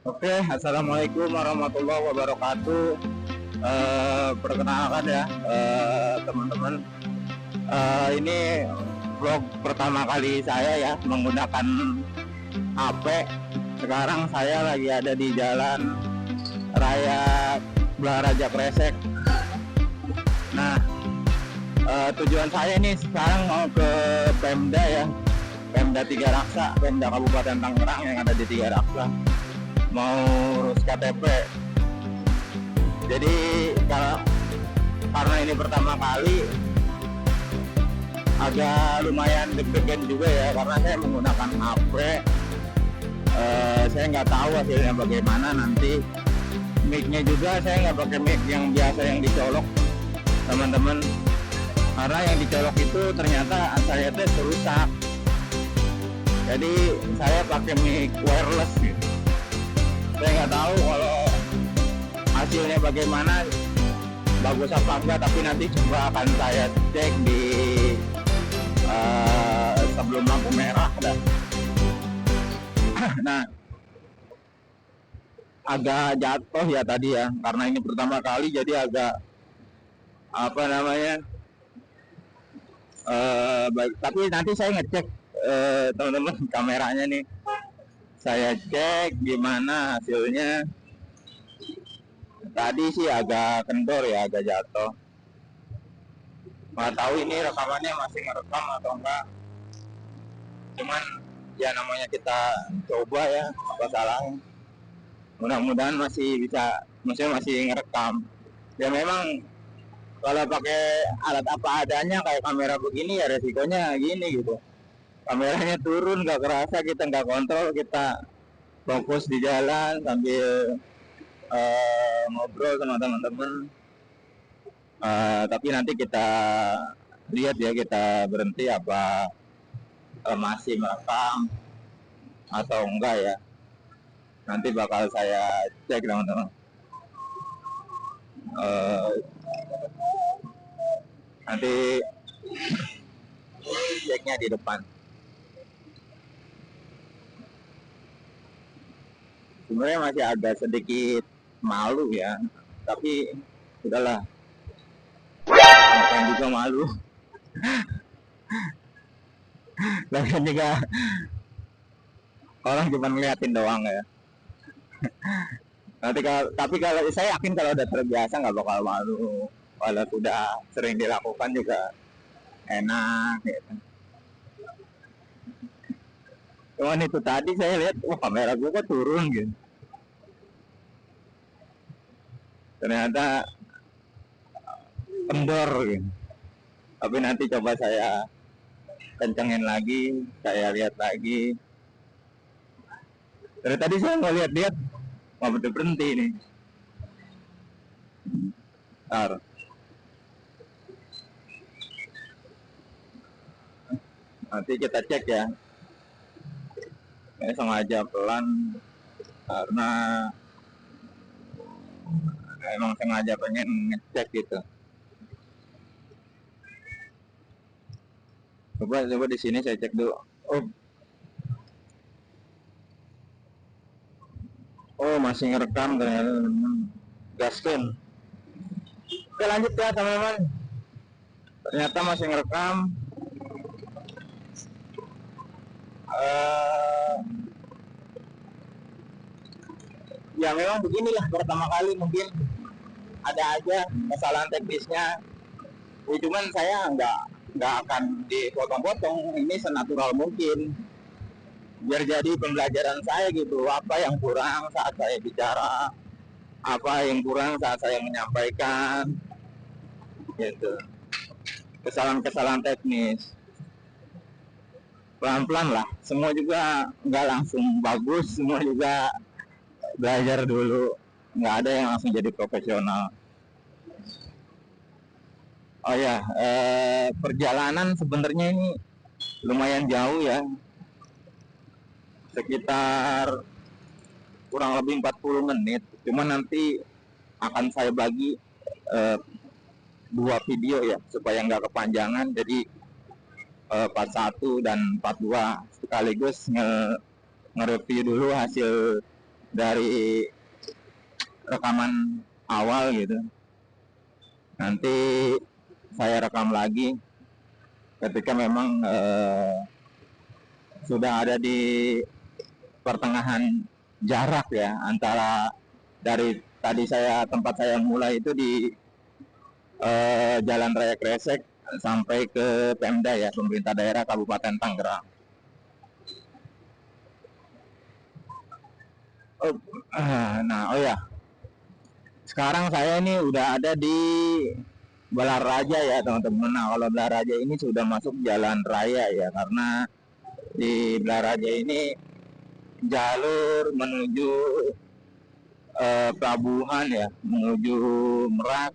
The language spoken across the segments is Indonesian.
Oke, assalamualaikum warahmatullahi wabarakatuh. Perkenalkan ya, teman-teman. Ini vlog pertama kali saya ya menggunakan HP. Sekarang saya lagi ada di Jalan Raya Blaraja Kresek. Nah, tujuan saya ini sekarang mau ke Pemda ya, Pemda Tiga Raksa, Pemda Kabupaten Tangerang yang ada di Tiga Raksa. Mau urus KTP. Jadi karena ini pertama kali agak lumayan deg-degan juga ya, karena saya menggunakan HP. Saya nggak tahu hasilnya bagaimana nanti. Mic-nya juga saya nggak pakai mic yang biasa yang dicolok, teman-teman. Karena yang dicolok itu ternyata saya tes rusak. Jadi saya pakai mic wireless gitu. Saya nggak tahu kalau hasilnya bagaimana, bagus apa enggak, tapi nanti coba akan saya cek di sebelum lampu merah dah. Nah, agak jatuh ya tadi ya, karena ini pertama kali jadi agak apa namanya, baik. Tapi nanti saya ngecek teman-teman kameranya nih, saya cek gimana hasilnya. Tadi sih agak kendor ya, agak jatuh. Nggak tahu ini rekamannya masih ngerekam atau enggak. Cuman ya namanya kita coba ya, apa salahnya. Mudah-mudahan masih bisa, maksudnya masih ngerekam. Ya memang kalau pakai alat apa adanya kayak kamera begini ya resikonya gini gitu. Kameranya turun nggak kerasa, kita nggak kontrol, kita fokus di jalan sambil ngobrol sama teman-teman. Tapi nanti kita lihat ya, kita berhenti apa masih merekam atau enggak ya. Nanti bakal saya cek teman-teman. Nanti ceknya di depan. Sebenarnya masih agak sedikit malu ya, tapi udahlah, ngapain juga malu. Lagian juga orang cuma ngeliatin doang ya. Tapi kalau saya yakin kalau udah terbiasa nggak bakal malu. Kalau sudah sering dilakukan juga enak gitu. Cuman itu tadi saya lihat, wah kamera gue kok turun gitu. Ternyata kendor gitu. Tapi nanti coba saya kencengin lagi, saya lihat lagi. Dari tadi saya nggak lihat-lihat, nggak berhenti nih. Ntar. Nanti kita cek ya. Saya sengaja pelan karena emang sengaja pengen ngecek gitu. Coba di sini saya cek dulu. Oh masih ngerekam ternyata. Gaskin. Oke lanjut ya teman-teman. Ternyata masih ngerekam. Ya memang beginilah, pertama kali mungkin ada aja kesalahan teknisnya. Cuman saya nggak akan dipotong-potong, ini senatural mungkin biar jadi pembelajaran saya gitu, apa yang kurang saat saya bicara, apa yang kurang saat saya menyampaikan gitu, kesalahan-kesalahan teknis. Pelan-pelan lah, semua juga nggak langsung bagus, semua juga belajar dulu, nggak ada yang langsung jadi profesional. Oh ya, perjalanan sebenarnya ini lumayan jauh ya, sekitar kurang lebih 40 menit. Cuma nanti akan saya bagi dua video ya, supaya nggak kepanjangan. Jadi part 1 dan part 2 sekaligus nge-review dulu hasil dari rekaman awal gitu. Nanti saya rekam lagi ketika memang sudah ada di pertengahan jarak ya antara dari tadi tempat saya mulai itu di Jalan Raya Kresek sampai ke Pemda ya, pemerintah daerah Kabupaten Tangerang. Oh ya, sekarang saya ini udah ada di Balaraja ya teman-teman. Nah, kalau Balaraja ini sudah masuk jalan raya ya, karena di Balaraja ini jalur menuju pelabuhan ya, menuju Merak,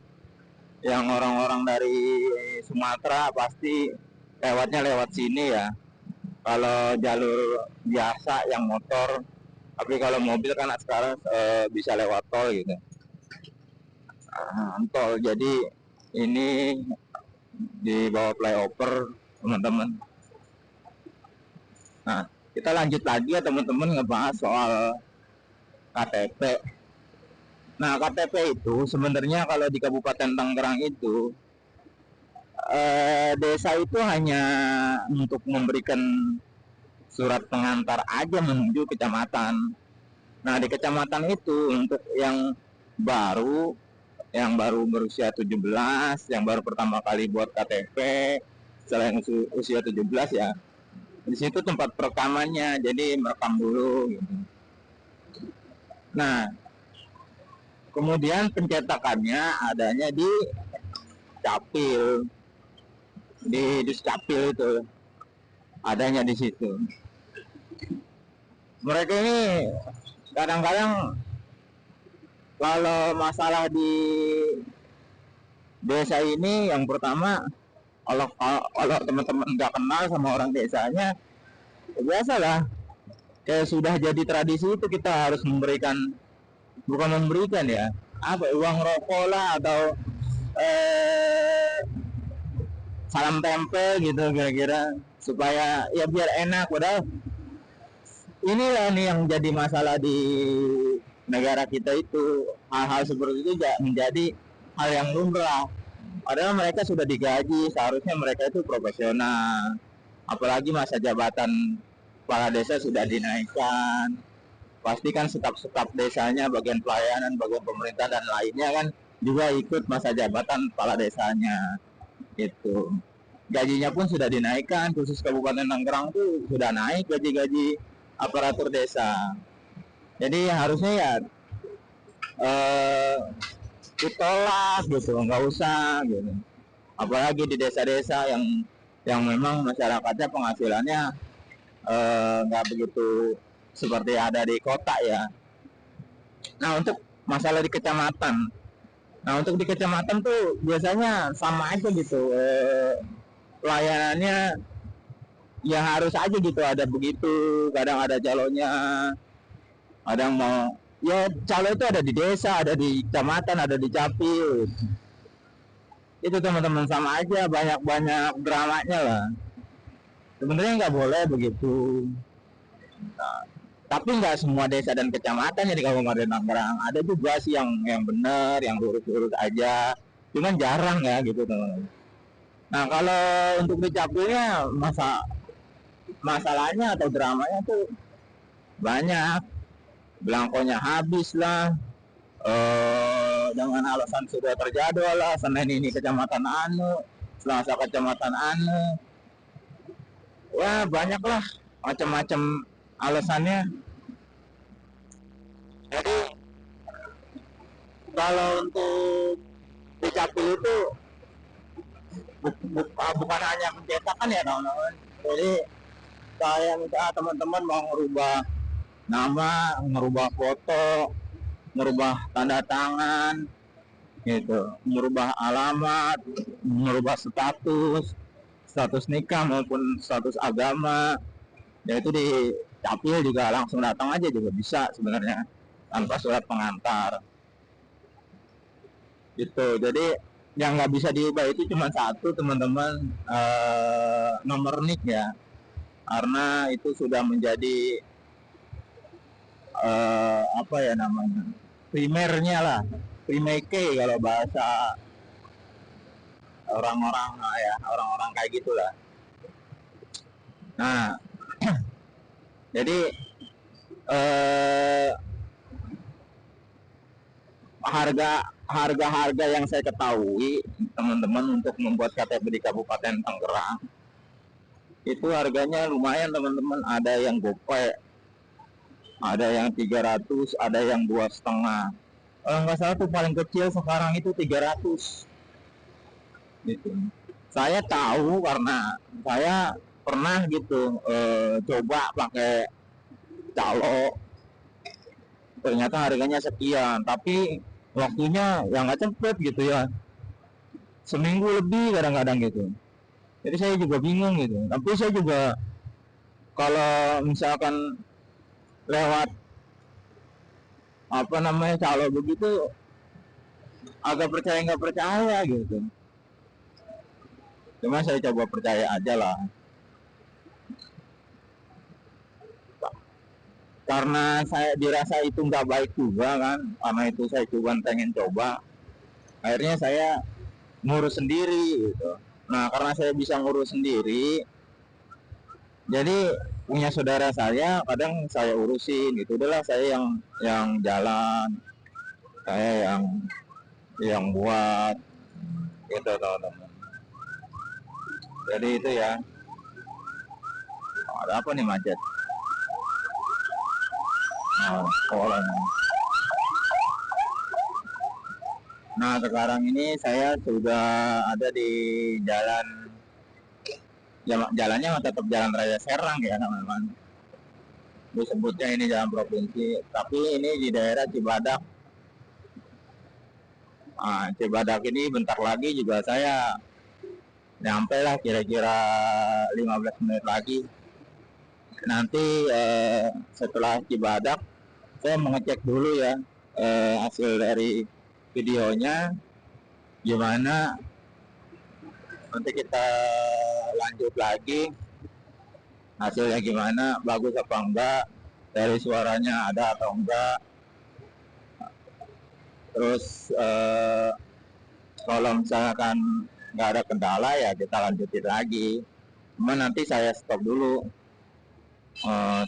yang orang-orang dari Sumatera pasti lewatnya lewat sini ya. Kalau jalur biasa yang motor, tapi kalau mobil kan sekarang bisa lewat tol gitu. Tol, jadi ini di bawah flyover teman-teman. Nah, kita lanjut lagi ya teman-teman, ngebahas soal KTP. Nah, KTP itu sebenarnya kalau di Kabupaten Tangerang itu desa itu hanya untuk memberikan surat pengantar aja menuju kecamatan. Nah, di kecamatan itu untuk yang baru berusia 17, yang baru pertama kali buat KTP selain usia 17 ya. Di situ tempat perekamannya, jadi merekam dulu gitu. Nah, kemudian pencetakannya adanya di Capil, di Duscapil itu adanya di situ. Mereka ini kadang-kadang kalau masalah di desa ini, yang pertama kalau teman-teman nggak kenal sama orang desanya, ya biasalah, kayak sudah jadi tradisi itu kita harus bukan memberikan ya, uang rokok lah atau salam tempel gitu kira-kira, supaya ya biar enak. Padahal inilah nih yang jadi masalah di negara kita itu, hal-hal seperti itu menjadi hal yang lumrah. Padahal mereka sudah digaji, seharusnya mereka itu profesional. Apalagi masa jabatan kepala desa sudah dinaikkan, pasti kan staf-staf desanya, bagian pelayanan, bagian pemerintah dan lainnya kan juga ikut masa jabatan kepala desanya itu. Gajinya pun sudah dinaikkan, khusus Kabupaten Tangerang tuh sudah naik gaji-gaji aparatur desa. Jadi harusnya ya ditolak gitu, nggak usah gitu. Apalagi di desa-desa yang memang masyarakatnya penghasilannya nggak begitu seperti ada di kota ya. Nah, untuk masalah di kecamatan, untuk di kecamatan tuh biasanya sama aja gitu, pelayanannya ya harus aja gitu, ada begitu. Kadang ada calonnya, kadang mau ya calon itu ada di desa, ada di kecamatan, ada di Capil. Itu teman-teman sama aja, banyak dramanya lah. Sebenarnya nggak boleh begitu. Nah, tapi nggak semua desa dan kecamatan jadi Kabupaten Tangerang. Ada juga sih yang benar, yang lurus-lurus aja. Cuman jarang ya gitu teman-teman. Nah, kalau untuk di Capilnya masalahnya atau dramanya tuh banyak. Belangkonya habis lah, dengan alasan sudah terjadwal lah, Senin ini kecamatan anu, Selasa kecamatan anu, wah banyak lah macam-macam alasannya. Jadi kalau untuk di Capil itu bukan hanya pencetakan ya teman-teman. Jadi saya minta teman-teman mau merubah nama, merubah foto, merubah tanda tangan gitu, merubah alamat, merubah status nikah maupun status agama, ya itu di Capil juga langsung datang aja juga bisa sebenarnya, tanpa surat pengantar gitu. Jadi yang nggak bisa diubah itu cuma satu teman-teman, nomor nik ya, karena itu sudah menjadi apa ya namanya, primernya lah, primeke kalau bahasa orang-orang ya, orang-orang kayak gitulah. Nah, jadi eh, harga yang saya ketahui teman-teman untuk membuat KTP di Kabupaten Tangerang itu harganya lumayan teman-teman, ada yang gope, ada yang 300, ada yang 2,5. Kalau nggak salah tuh paling kecil sekarang itu 300 gitu. Saya tahu karena saya pernah gitu coba pakai calo, ternyata harganya sekian, tapi waktunya yang nggak cepet gitu ya, seminggu lebih kadang-kadang gitu. Jadi saya juga bingung gitu, tapi saya juga kalau misalkan lewat apa namanya calo begitu agak percaya nggak percaya gitu. Cuma saya coba percaya aja lah, karena saya dirasa itu nggak baik juga kan, karena itu saya cuma pengen coba, akhirnya saya ngurus sendiri gitu. Nah karena saya bisa ngurus sendiri, jadi punya saudara saya kadang saya urusin gitu, udahlah saya yang jalan, saya yang buat gitu teman-teman. Jadi itu ya. Ada apa nih macet? Oh, sekolah. Nah sekarang ini saya sudah ada di jalan, jalannya tetap Jalan Raya Serang ya teman-teman. Disebutnya ini jalan provinsi, tapi ini di daerah Cibadak. Nah, Cibadak ini bentar lagi juga saya nyampe lah, kira-kira 15 menit lagi. Nanti setelah Cibadak saya mengecek dulu ya hasil dari videonya gimana, nanti kita lanjut lagi hasilnya gimana, bagus apa enggak, dari suaranya ada atau enggak. Terus kalau misalkan nggak ada kendala ya kita lanjutin lagi. Cuma nanti saya stop dulu,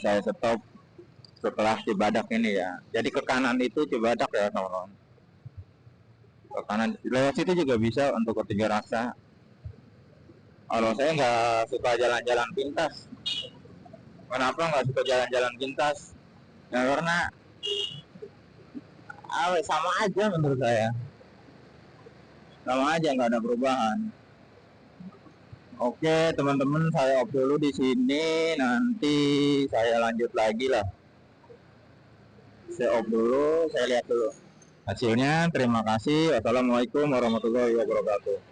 saya stop setelah Cibadak ini ya. Jadi ke kanan itu Cibadak ya teman-teman. Ke kanan lewat situ juga bisa untuk ke Tiga Raksa. Kalau saya nggak suka jalan-jalan pintas. Kenapa nggak suka jalan-jalan pintas? Ya karena sama aja menurut saya. Sama aja, nggak ada perubahan. Oke teman-teman, saya off dulu di sini. Nanti saya lanjut lagi lah. Saya off dulu, saya lihat dulu hasilnya. Terima kasih. Wassalamualaikum warahmatullahi wabarakatuh.